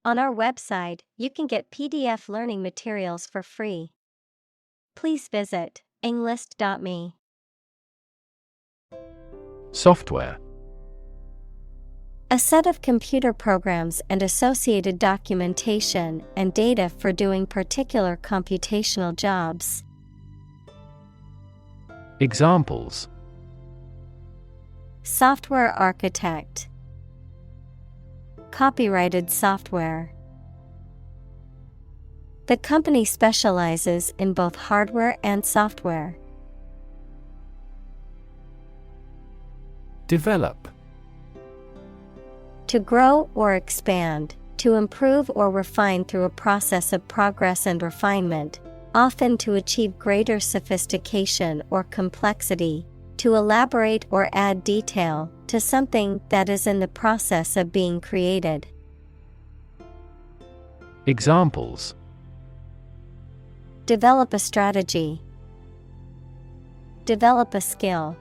On our website, you can get PDF learning materials for free. Please visit englist.me. Software. A set of computer programs and associated documentation and data for doing particular computational jobs. Examples: Software architect. Copyrighted software. The company specializes in both hardware and software. Develop. To grow or expand, to improve or refine through a process of progress and refinement, often to achieve greater sophistication or complexity, to elaborate or add detail to something that is in the process of being created. Examples: Develop a strategy. Develop a skill.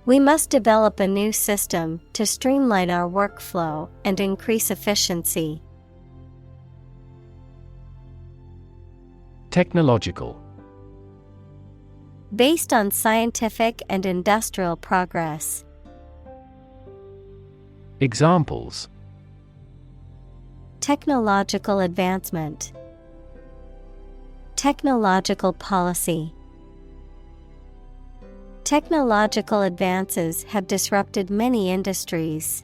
We must develop a new system to streamline our workflow and increase efficiency. Technological. Based on scientific and industrial progress. Examples: Technological advancement. Technological policy. Technological advances have disrupted many industries.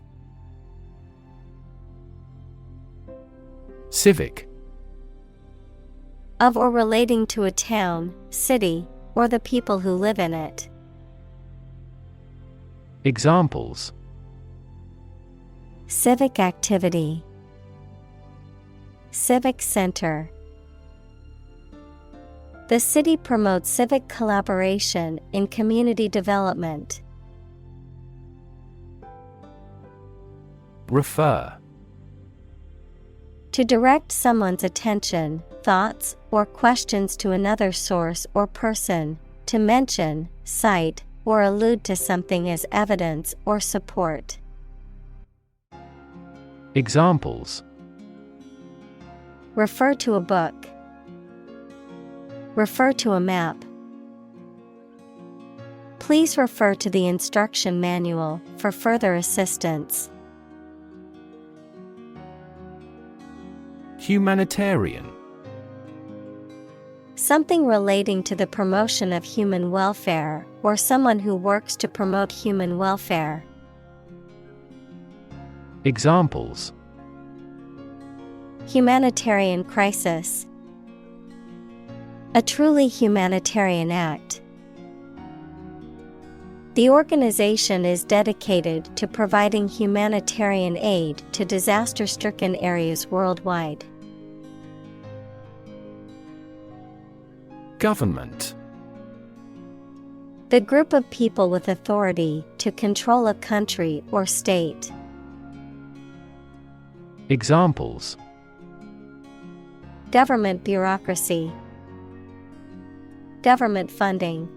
Civic. Of or relating to a town, city, or the people who live in it. Examples: Civic activity. Civic center. The city promotes civic collaboration in community development. Refer. To direct someone's attention, thoughts, or questions to another source or person, to mention, cite, or allude to something as evidence or support. Examples: Refer to a book. Refer to a map. Please refer to the instruction manual for further assistance. Humanitarian. Something relating to the promotion of human welfare, or someone who works to promote human welfare. Examples: Humanitarian crisis. A truly humanitarian act. The organization is dedicated to providing humanitarian aid to disaster-stricken areas worldwide. Government. The group of people with authority to control a country or state. Examples: Government bureaucracy. Government funding.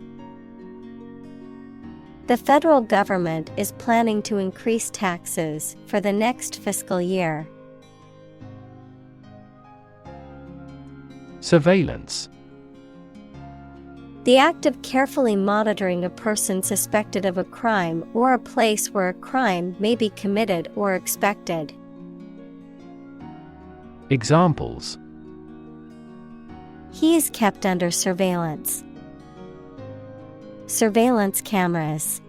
The federal government is planning to increase taxes for the next fiscal year. Surveillance. The act of carefully monitoring a person suspected of a crime or a place where a crime may be committed or expected. Examples: He is kept under surveillance. Surveillance cameras.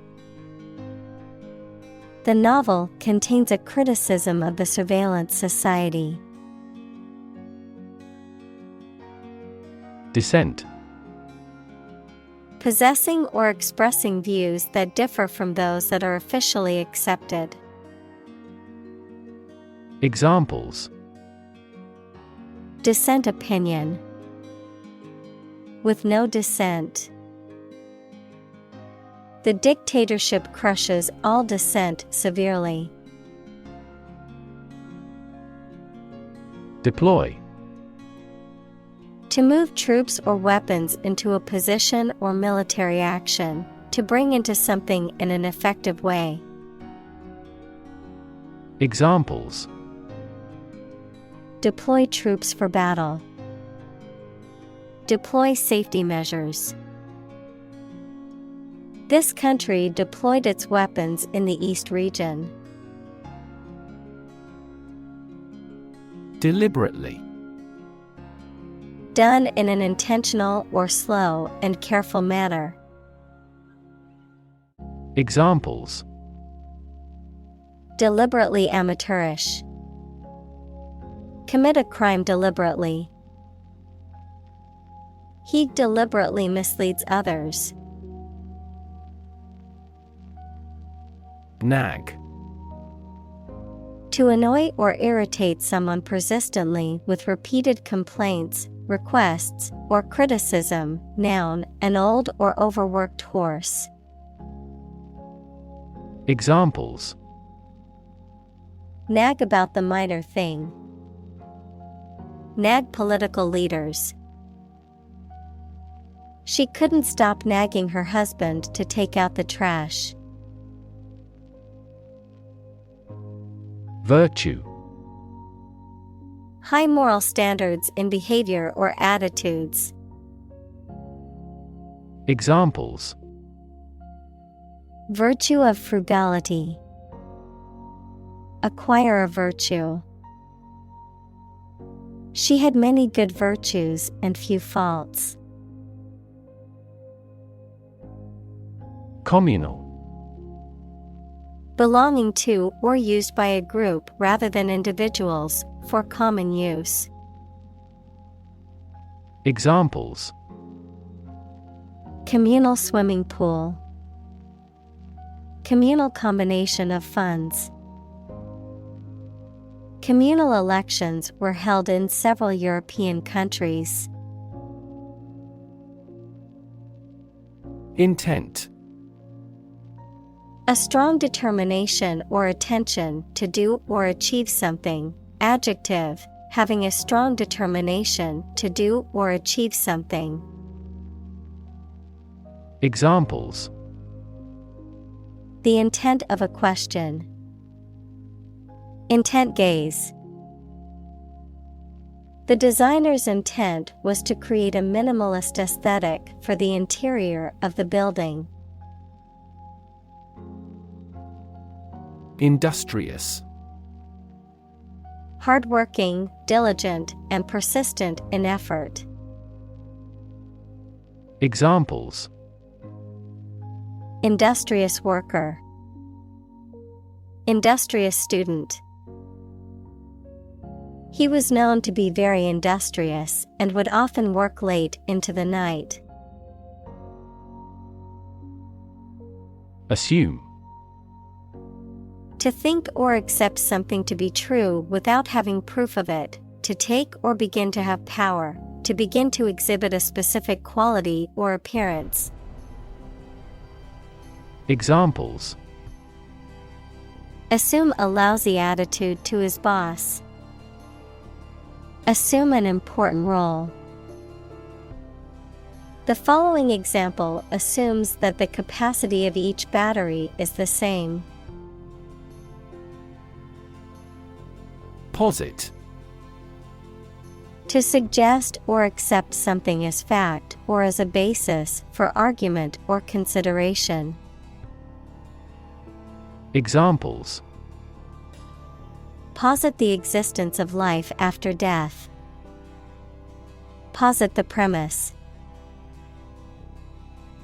The novel contains a criticism of the surveillance society. Dissent. Possessing or expressing views that differ from those that are officially accepted. Examples: Dissent opinion. With no dissent. The dictatorship crushes all dissent severely. Deploy. To move troops or weapons into a position or military action, to bring into something in an effective way. Examples: Deploy troops for battle. Deploy safety measures. This country deployed its weapons in the East region. Deliberately. Done in an intentional or slow and careful manner. Examples: Deliberately amateurish. Commit a crime deliberately. He deliberately misleads others. Nag. To annoy or irritate someone persistently with repeated complaints, requests, or criticism. Noun, an old or overworked horse. Examples: Nag about the minor thing. Nag political leaders. She couldn't stop nagging her husband to take out the trash. Virtue. High moral standards in behavior or attitudes. Examples: Virtue of frugality. Acquire a virtue. She had many good virtues and few faults. Communal. Belonging to or used by a group rather than individuals, for common use. Examples: Communal swimming pool. Communal combination of funds. Communal elections were held in several European countries. Intent. A strong determination or attention to do or achieve something. Adjective, having a strong determination to do or achieve something. Examples: The intent of a question. Intent gaze. The designer's intent was to create a minimalist aesthetic for the interior of the building. Industrious. Hardworking, diligent, and persistent in effort. Examples: Industrious worker. Industrious student. He was known to be very industrious and would often work late into the night. Assume. To think or accept something to be true without having proof of it, to take or begin to have power, to begin to exhibit a specific quality or appearance. Examples: Assume a lousy attitude to his boss. Assume an important role. The following example assumes that the capacity of each battery is the same. Posit. To suggest or accept something as fact or as a basis for argument or consideration. Examples: Posit the existence of life after death. Posit the premise.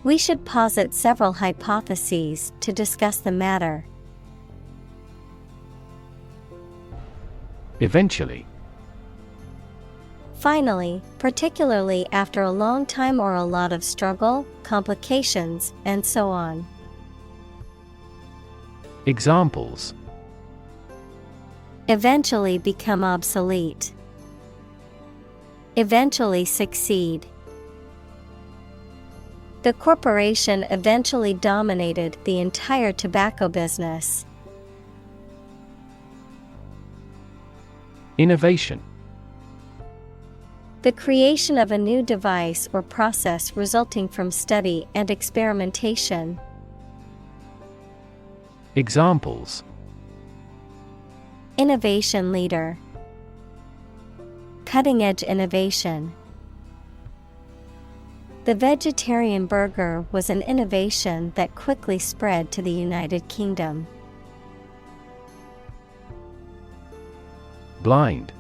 We should posit several hypotheses to discuss the matter. Eventually. Finally, particularly after a long time or a lot of struggle, complications, and so on. Examples: Eventually become obsolete. Eventually succeed. The corporation eventually dominated the entire tobacco business. Innovation. The creation of a new device or process resulting from study and experimentation. Examples: Innovation leader. cutting-edge innovation. The vegetarian burger was an innovation that quickly spread to the United Kingdom. Blind.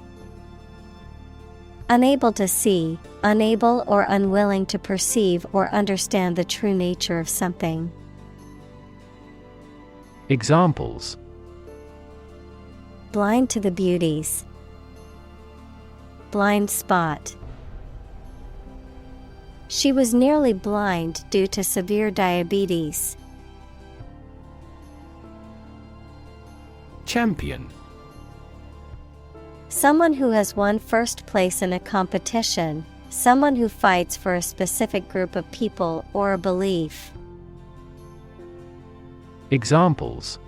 Unable to see, unable or unwilling to perceive or understand the true nature of something. Examples: Blind to the beauties. Blind spot. She was nearly blind due to severe diabetes. Champion. Someone who has won first place in a competition, someone who fights for a specific group of people or a belief. Examples: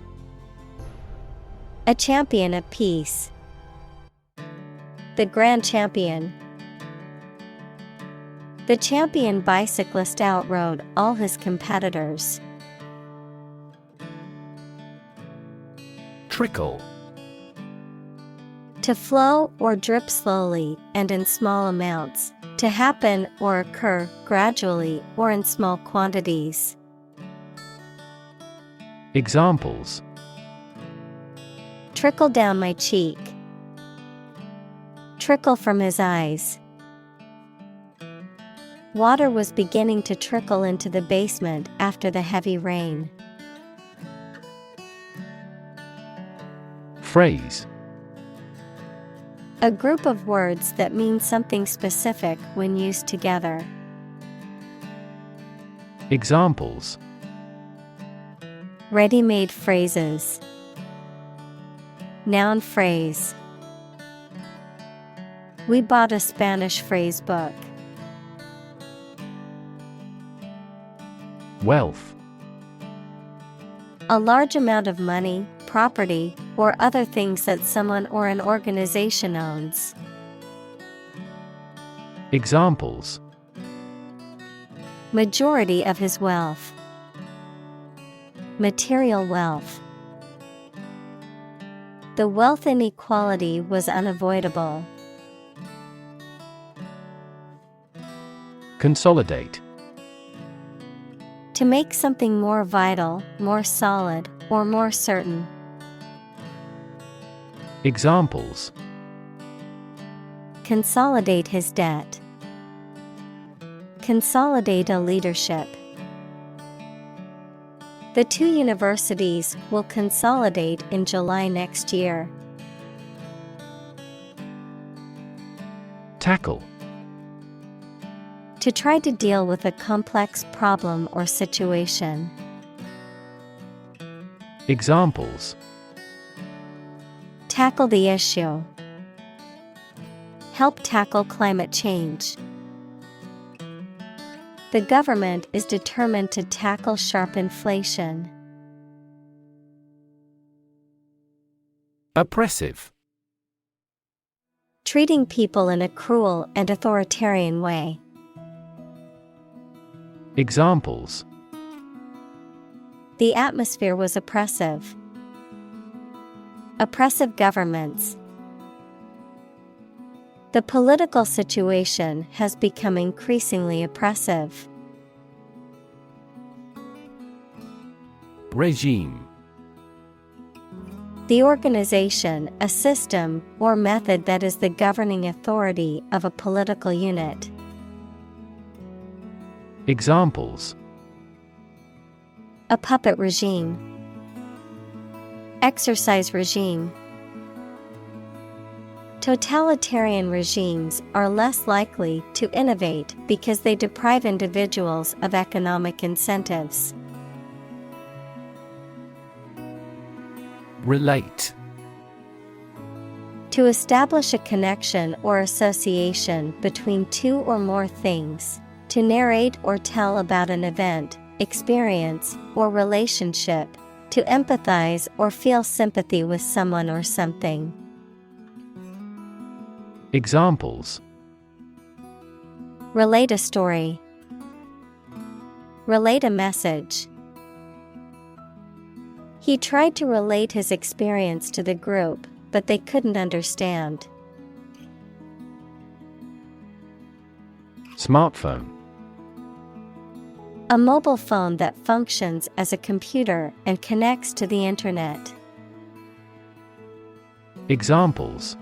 A champion of peace. The grand champion. The champion bicyclist outrode all his competitors. Trickle. To flow or drip slowly and in small amounts, to happen or occur gradually or in small quantities. Examples: Trickle down my cheek. Trickle from his eyes. Water was beginning to trickle into the basement after the heavy rain. Phrase. A group of words that mean something specific when used together. Examples: Ready-made phrases. Noun phrase. We bought a Spanish phrase book. Wealth. A large amount of money, property, or other things that someone or an organization owns. Examples: Majority of his wealth. Material wealth. The wealth inequality was unavoidable. Consolidate. To make something more vital, more solid, or more certain. Examples: Consolidate his debt. Consolidate a leadership. The two universities will consolidate in July next year. Tackle. To try to deal with a complex problem or situation. Examples: Tackle the issue. Help tackle climate change. The government is determined to tackle sharp inflation. Oppressive. Treating people in a cruel and authoritarian way. Examples: The atmosphere was oppressive. Oppressive governments. The political situation has become increasingly oppressive. Regime. The organization, a system, or method that is the governing authority of a political unit. Examples: A puppet regime. Exercise regime. Totalitarian regimes are less likely to innovate because they deprive individuals of economic incentives. Relate. To establish a connection or association between two or more things. To narrate or tell about an event, experience, or relationship. To empathize or feel sympathy with someone or something. Examples: Relate a story. Relate a message. He tried to relate his experience to the group, but they couldn't understand. Smartphone. A mobile phone that functions as a computer and connects to the internet. Examples: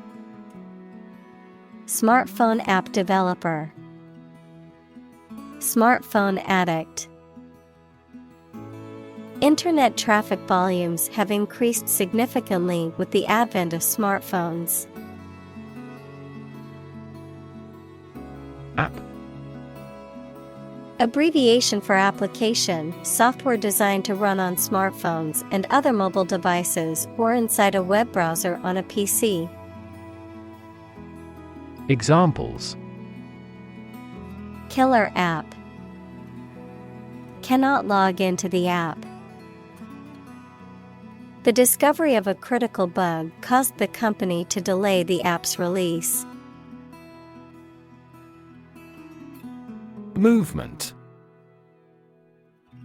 Smartphone app developer. Smartphone addict. Internet traffic volumes have increased significantly with the advent of smartphones. App. Abbreviation for application, software designed to run on smartphones and other mobile devices or inside a web browser on a PC. Examples: Killer app. Cannot log into the app. The discovery of a critical bug caused the company to delay the app's release. Movement.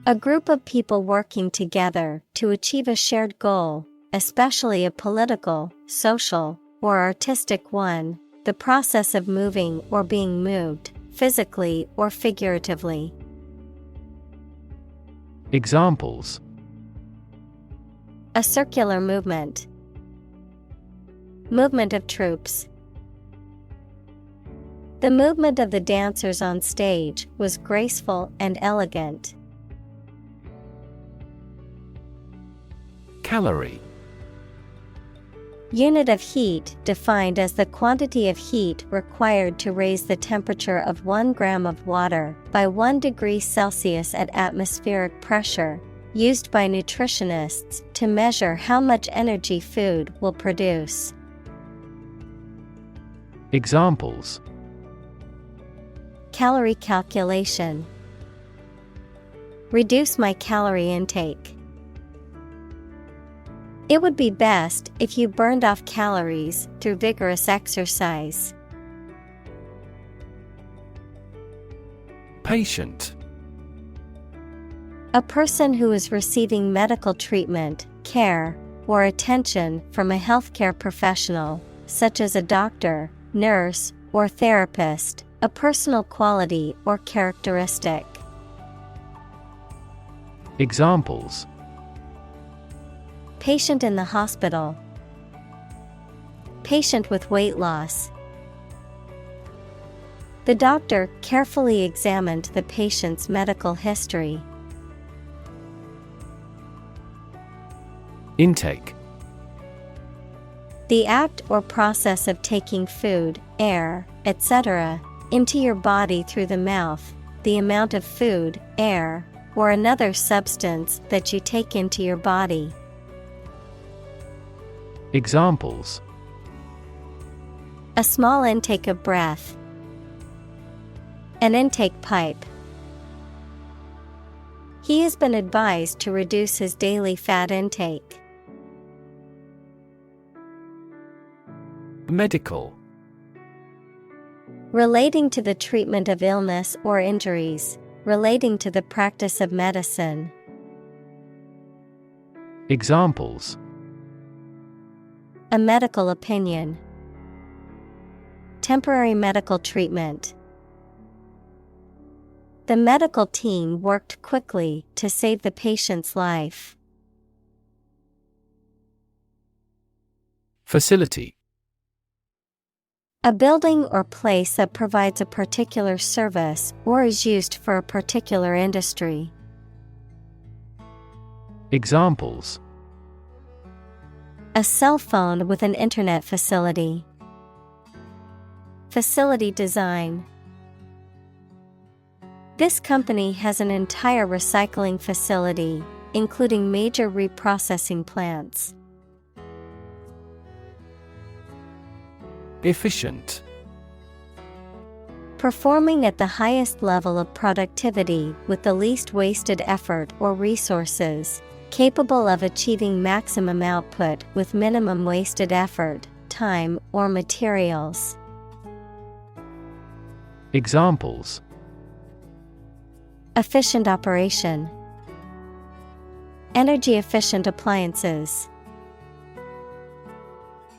A group of people working together to achieve a shared goal, especially a political, social, or artistic one, the process of moving or being moved, physically or figuratively. Examples: A circular movement. Movement of troops. The movement of the dancers on stage was graceful and elegant. Calorie. Unit of heat defined as the quantity of heat required to raise the temperature of 1 gram of water by 1 degree Celsius at atmospheric pressure, used by nutritionists to measure how much energy food will produce. Examples: Calorie calculation. Reduce my calorie intake. It would be best if you burned off calories through vigorous exercise. Patient. A person who is receiving medical treatment, care, or attention from a healthcare professional, such as a doctor, nurse, or therapist, a personal quality or characteristic. Examples: Patient in the hospital. Patient with weight loss. The doctor carefully examined the patient's medical history. Intake. The act or process of taking food, air, etc., into your body through the mouth, the amount of food, air, or another substance that you take into your body. Examples: A small intake of breath. An intake pipe. He has been advised to reduce his daily fat intake. Medical. Relating to the treatment of illness or injuries, relating to the practice of medicine. Examples: A medical opinion. Temporary medical treatment. The medical team worked quickly to save the patient's life. Facility. A building or place that provides a particular service or is used for a particular industry. Examples: A cell phone with an internet facility. Facility design. This company has an entire recycling facility, including major reprocessing plants. Efficient. Performing at the highest level of productivity with the least wasted effort or resources, capable of achieving maximum output with minimum wasted effort, time, or materials. Examples: Efficient operation. Energy efficient appliances.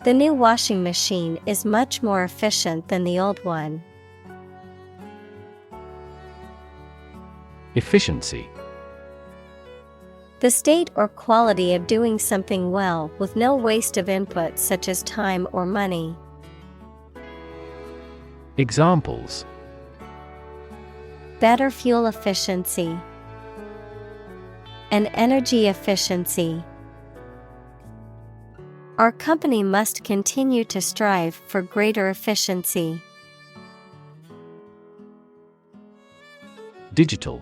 The new washing machine is much more efficient than the old one. Efficiency. The state or quality of doing something well with no waste of input such as time or money. Examples: Better fuel efficiency. And energy efficiency. Our company must continue to strive for greater efficiency. Digital.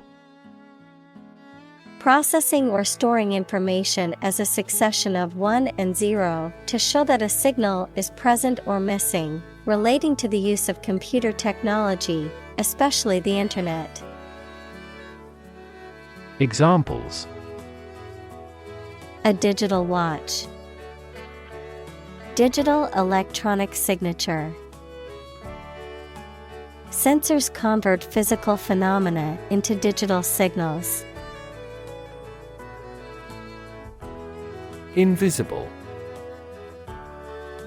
Processing or storing information as a succession of 1 and 0 to show that a signal is present or missing, relating to the use of computer technology, especially the Internet. Examples: A digital watch. Digital electronic signature. Sensors convert physical phenomena into digital signals. Invisible.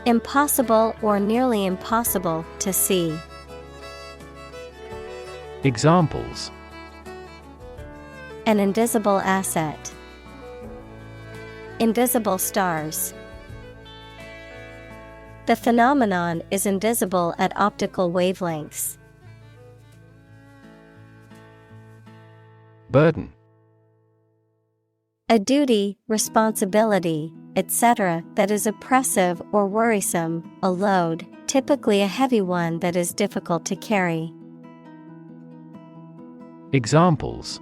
Impossible or nearly impossible to see. Examples: An invisible asset. Invisible stars. The phenomenon is invisible at optical wavelengths. Burden. A duty, responsibility, etc. that is oppressive or worrisome, a load, typically a heavy one that is difficult to carry. Examples: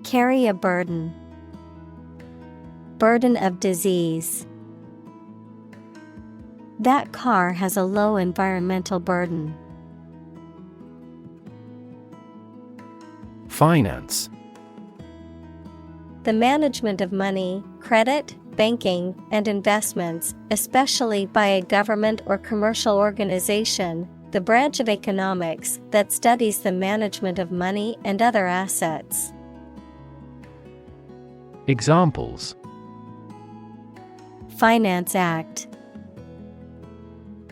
Carry a burden. Burden of disease. That car has a low environmental burden. Finance. The management of money, credit, banking, and investments, especially by a government or commercial organization, the branch of economics that studies the management of money and other assets. Examples: Finance Act.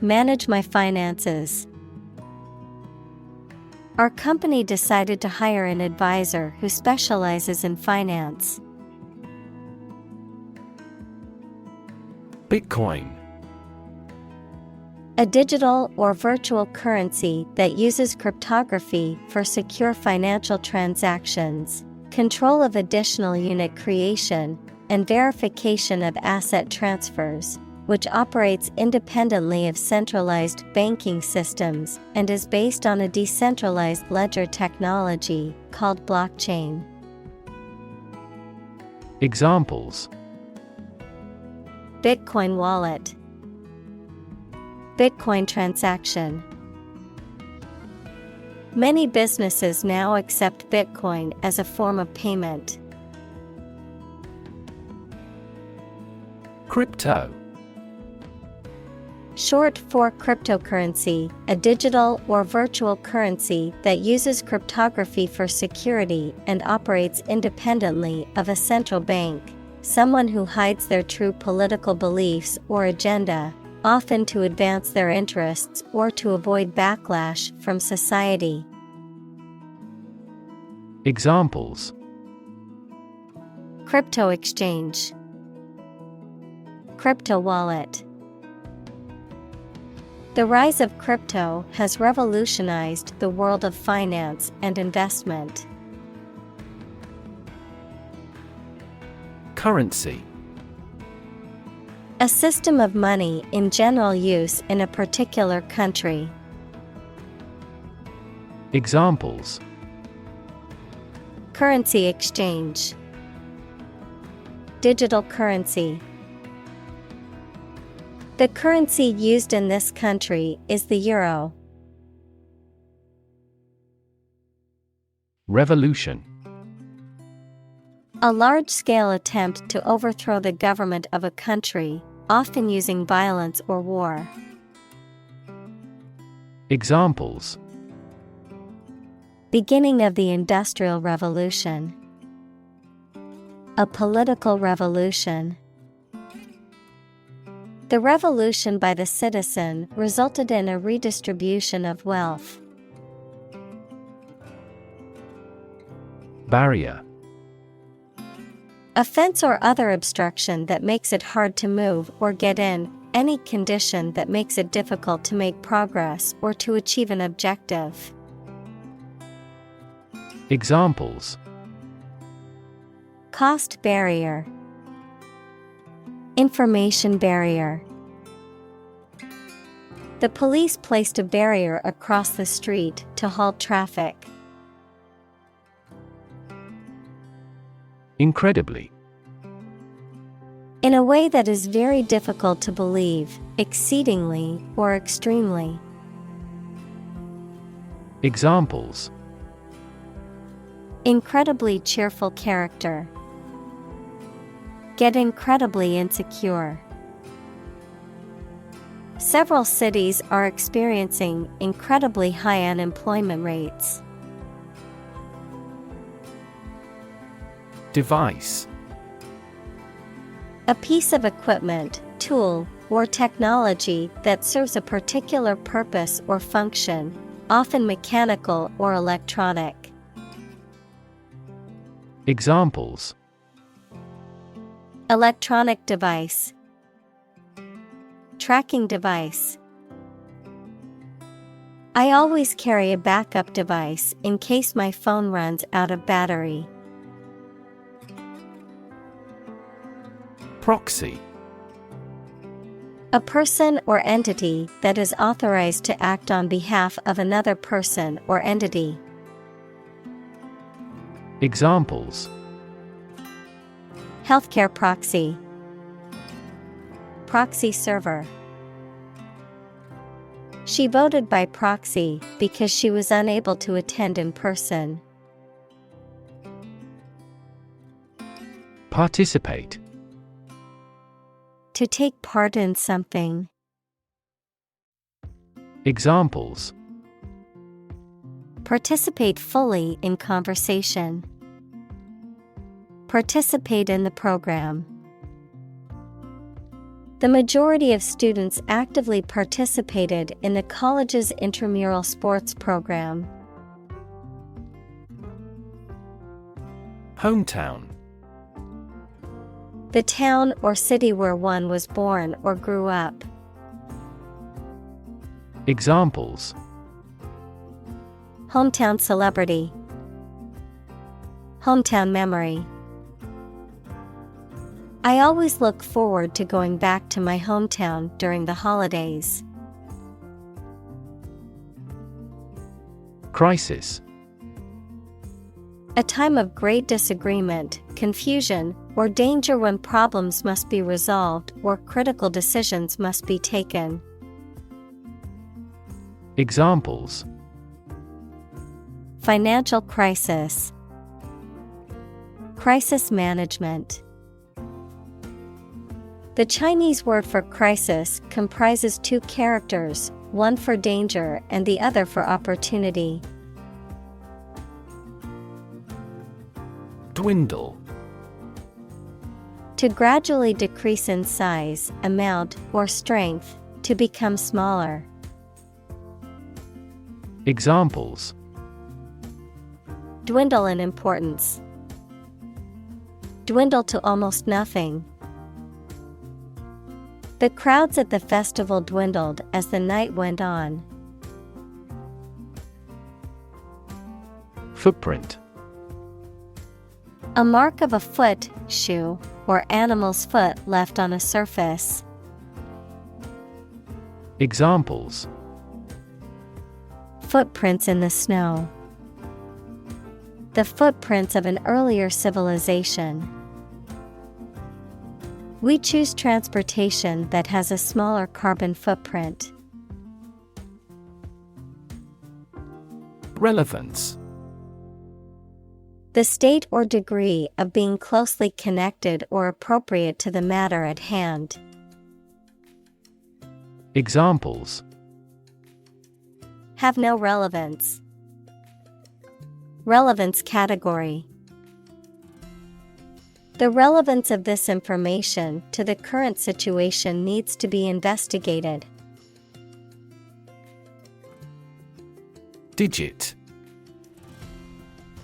Manage my finances. Our company decided to hire an advisor who specializes in finance. Bitcoin. A digital or virtual currency that uses cryptography for secure financial transactions, control of additional unit creation, and verification of asset transfers, which operates independently of centralized banking systems and is based on a decentralized ledger technology called blockchain. Examples: Bitcoin wallet. Bitcoin transaction. Many businesses now accept Bitcoin as a form of payment. Crypto. Short for cryptocurrency, a digital or virtual currency that uses cryptography for security and operates independently of a central bank. Someone who hides their true political beliefs or agenda, often to advance their interests or to avoid backlash from society. Examples: Crypto exchange. Crypto wallet. The rise of crypto has revolutionized the world of finance and investment. Currency. A system of money in general use in a particular country. Examples: Currency exchange. Digital currency. The currency used in this country is the euro. Revolution. A large-scale attempt to overthrow the government of a country, often using violence or war. Examples: Beginning of the Industrial Revolution. A political revolution. The revolution by the citizen resulted in a redistribution of wealth. Barrier. A fence or other obstruction that makes it hard to move or get in, any condition that makes it difficult to make progress or to achieve an objective. Examples: Cost barrier, information barrier. The police placed a barrier across the street to halt traffic. Incredibly. In a way that is very difficult to believe, exceedingly, or extremely. Examples: Incredibly cheerful character. Get incredibly insecure. Several cities are experiencing incredibly high unemployment rates. Device. A piece of equipment, tool, or technology that serves a particular purpose or function, often mechanical or electronic. Examples: Electronic device. Tracking device. I always carry a backup device in case my phone runs out of battery. Proxy. A person or entity that is authorized to act on behalf of another person or entity. Examples: Healthcare proxy. Proxy server. She voted by proxy because she was unable to attend in person. Participate. To take part in something. Examples: Participate fully in conversation. Participate in the program. The majority of students actively participated in the college's intramural sports program. Hometown. The town or city where one was born or grew up. Examples: Hometown celebrity. Hometown memory. I always look forward to going back to my hometown during the holidays. Crisis. A time of great disagreement, confusion, or danger when problems must be resolved or critical decisions must be taken. Examples: Financial crisis. Crisis management. The Chinese word for crisis comprises two characters, one for danger and the other for opportunity. Dwindle. To gradually decrease in size, amount, or strength, to become smaller. Examples: Dwindle in importance. Dwindle to almost nothing. The crowds at the festival dwindled as the night went on. Footprint. A mark of a foot, shoe, or animal's foot left on a surface. Examples: Footprints in the snow. The footprints of an earlier civilization. We choose transportation that has a smaller carbon footprint. Relevance. The state or degree of being closely connected or appropriate to the matter at hand. Examples: Have no relevance. Relevance category. The relevance of this information to the current situation needs to be investigated. Digit.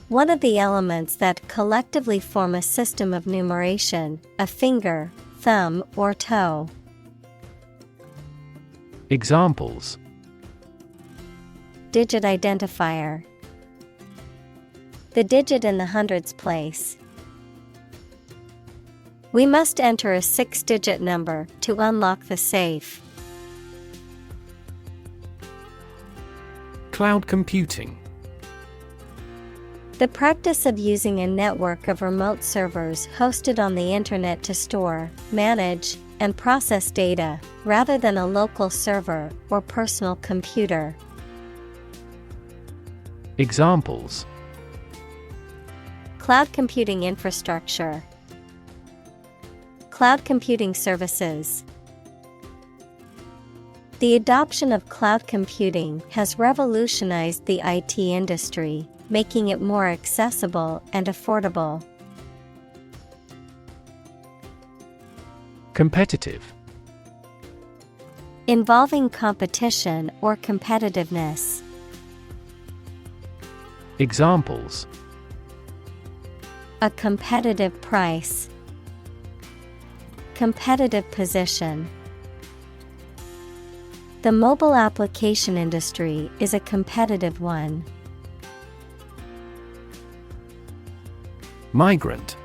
One of the elements that collectively form a system of numeration, a finger, thumb, or toe. Examples: Digit identifier. The digit in the hundreds place. We must enter a 6-digit number to unlock the safe. Cloud computing. The practice of using a network of remote servers hosted on the internet to store, manage, and process data, rather than a local server or personal computer. Examples: Cloud computing infrastructure. Cloud computing services. The adoption of cloud computing has revolutionized the IT industry, making it more accessible and affordable. Competitive. Involving competition or competitiveness. Examples: A competitive price. Competitive position. The mobile application industry is a competitive one. Migrant.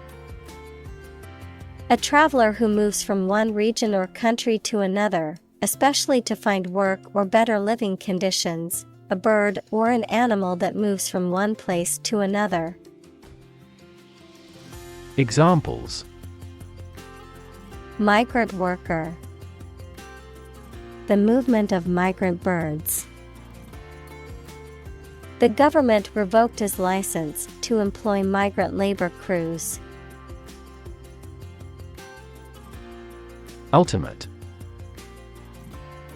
A traveler who moves from one region or country to another, especially to find work or better living conditions, a bird or an animal that moves from one place to another. Examples: Migrant worker. The movement of migrant birds. The government revoked his license to employ migrant labor crews. Ultimate.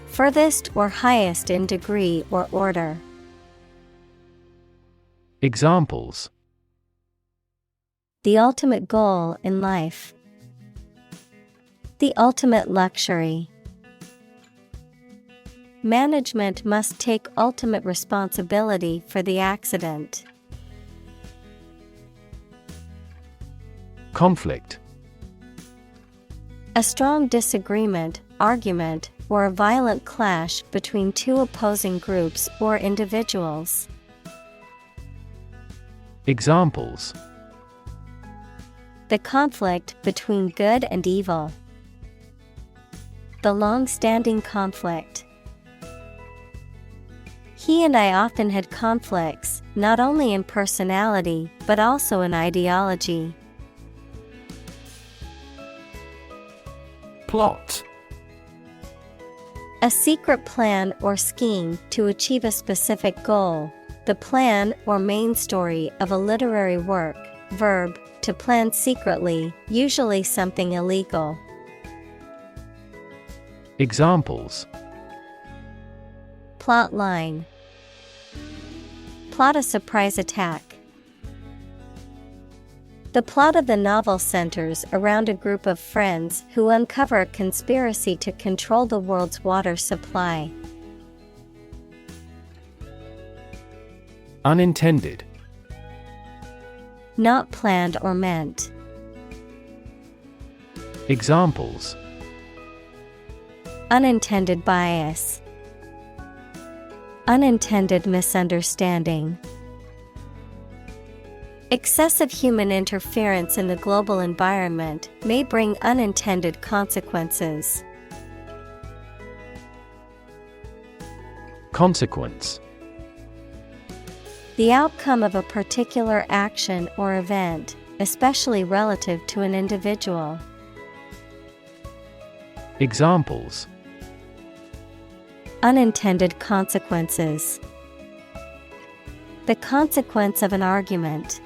Furthest or highest in degree or order. Examples: The ultimate goal in life. The ultimate luxury. Management must take ultimate responsibility for the accident. Conflict. A strong disagreement, argument, or a violent clash between two opposing groups or individuals. Examples: The conflict between good and evil. The long-standing conflict. He and I often had conflicts, not only in personality, but also in ideology. Plot. A secret plan or scheme to achieve a specific goal. The plan or main story of a literary work. Verb, to plan secretly, usually something illegal. Examples: Plot line. Plot a surprise attack. The plot of the novel centers around a group of friends who uncover a conspiracy to control the world's water supply. Unintended. Not planned or meant. Examples: Unintended bias. Unintended misunderstanding. Excessive human interference in the global environment may bring unintended consequences. Consequence. The outcome of a particular action or event, especially relative to an individual. Examples: Unintended consequences. The consequence of an argument.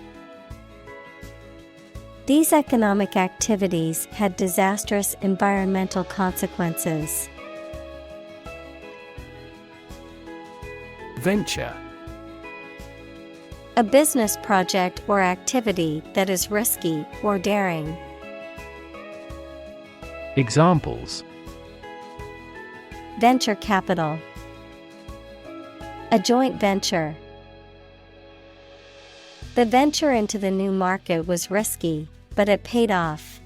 These economic activities had disastrous environmental consequences. Venture. A business project or activity that is risky or daring. Examples: Venture capital. A joint venture. The venture into the new market was risky, but it paid off.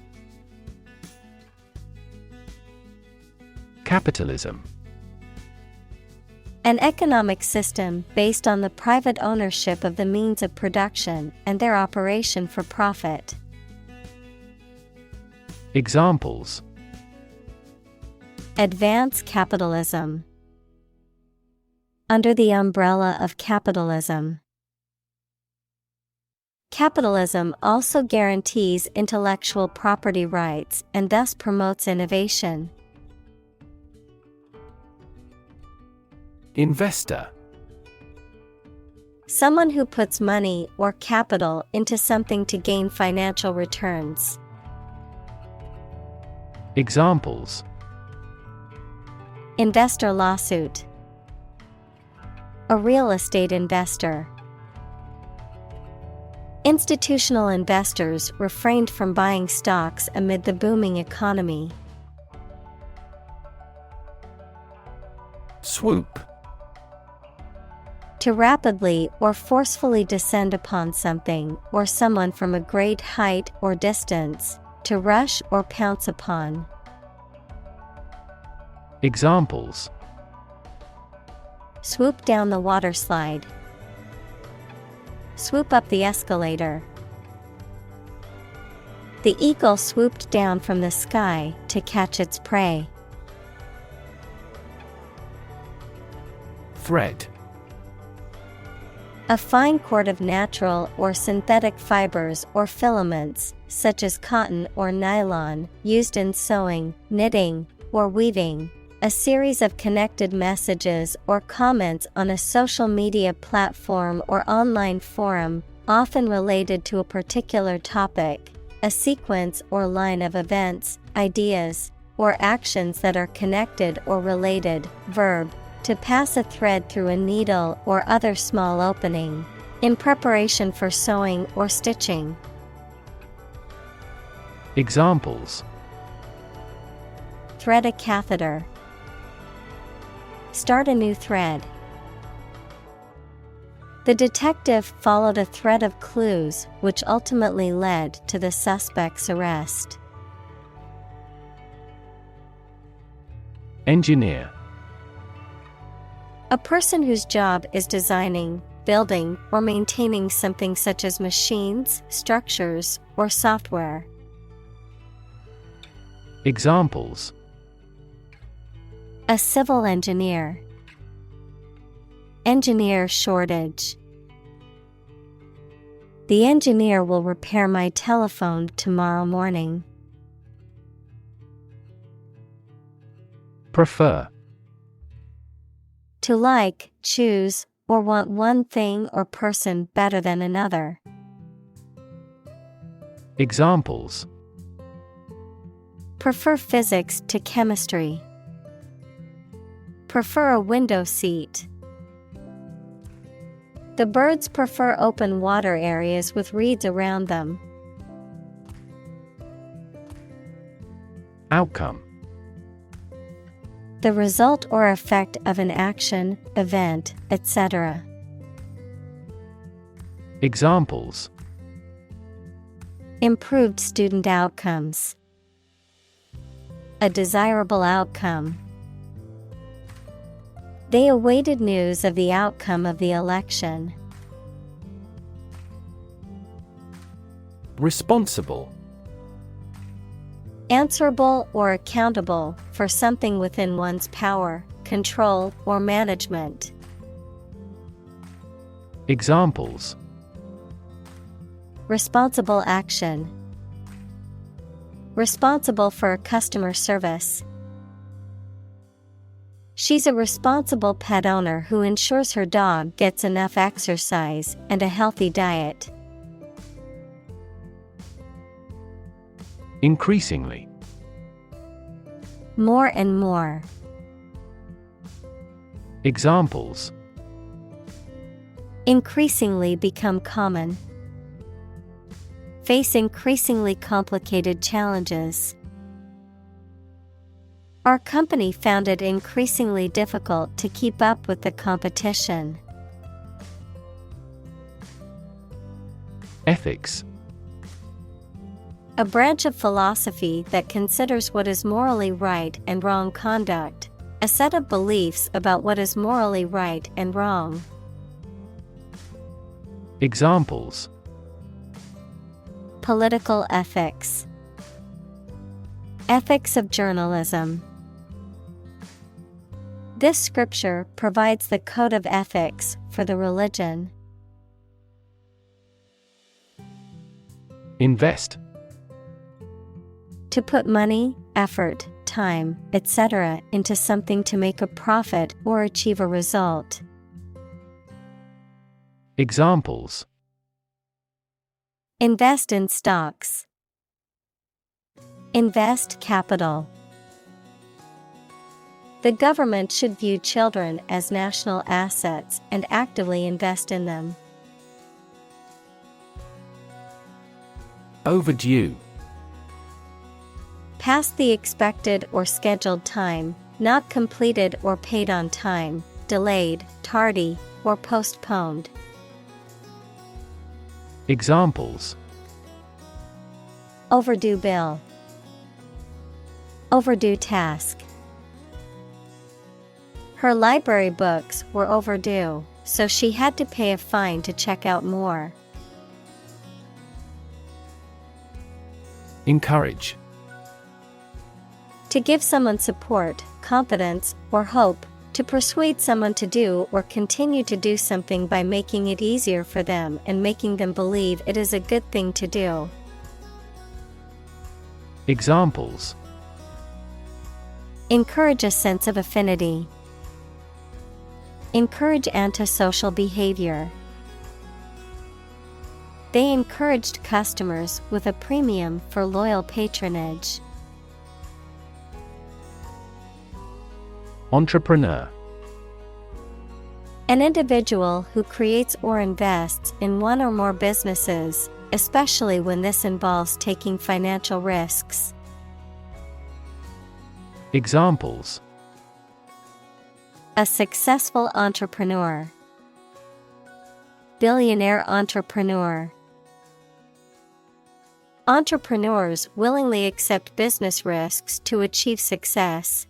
Capitalism. An economic system based on the private ownership of the means of production and their operation for profit. Examples: Advance capitalism. Under the umbrella of capitalism. Capitalism also guarantees intellectual property rights and thus promotes innovation. Investor. Someone who puts money or capital into something to gain financial returns. Examples: Investor lawsuit. A real estate investor. Institutional investors refrained from buying stocks amid the booming economy. Swoop. To rapidly or forcefully descend upon something or someone from a great height or distance, to rush or pounce upon. Examples: Swoop down the water slide. Swoop up the escalator. The eagle swooped down from the sky to catch its prey. Thread. A fine cord of natural or synthetic fibers or filaments, such as cotton or nylon, used in sewing, knitting, or weaving. A series of connected messages or comments on a social media platform or online forum, often related to a particular topic. A sequence or line of events, ideas, or actions that are connected or related. Verb: to pass a thread through a needle or other small opening. In preparation for sewing or stitching. Examples: Thread a catheter. Start a new thread. The detective followed a thread of clues which ultimately led to the suspect's arrest. Engineer. A person whose job is designing, building, or maintaining something such as machines, structures, or software. Examples: A civil engineer. Engineer shortage. The engineer will repair my telephone tomorrow morning. Prefer. To like, choose, or want one thing or person better than another. Examples: Prefer physics to chemistry. Prefer a window seat. The birds prefer open water areas with reeds around them. Outcome. The result or effect of an action, event, etc. Examples: Improved student outcomes. A desirable outcome. They awaited news of the outcome of the election. Responsible. Answerable or accountable for something within one's power, control, or management. Examples: Responsible action. Responsible for customer service. She's a responsible pet owner who ensures her dog gets enough exercise and a healthy diet. Increasingly. More and more. Examples: Increasingly become common. Face increasingly complicated challenges. Our company found it increasingly difficult to keep up with the competition. Ethics. A branch of philosophy that considers what is morally right and wrong conduct, a set of beliefs about what is morally right and wrong. Examples: Political ethics. Ethics of journalism. This scripture provides the code of ethics for the religion. Invest. To put money, effort, time, etc. into something to make a profit or achieve a result. Examples: Invest in stocks. Invest capital. The government should view children as national assets and actively invest in them. Overdue. Past the expected or scheduled time, not completed or paid on time, delayed, tardy, or postponed. Examples: Overdue bill. Overdue task. Her library books were overdue, so she had to pay a fine to check out more. Encourage. To give someone support, confidence, or hope, to persuade someone to do or continue to do something by making it easier for them and making them believe it is a good thing to do. Examples: Encourage a sense of affinity. Encourage antisocial behavior. They encouraged customers with a premium for loyal patronage. Entrepreneur. An individual who creates or invests in one or more businesses, especially when this involves taking financial risks. Examples: A successful entrepreneur. Billionaire entrepreneur. Entrepreneurs willingly accept business risks to achieve success.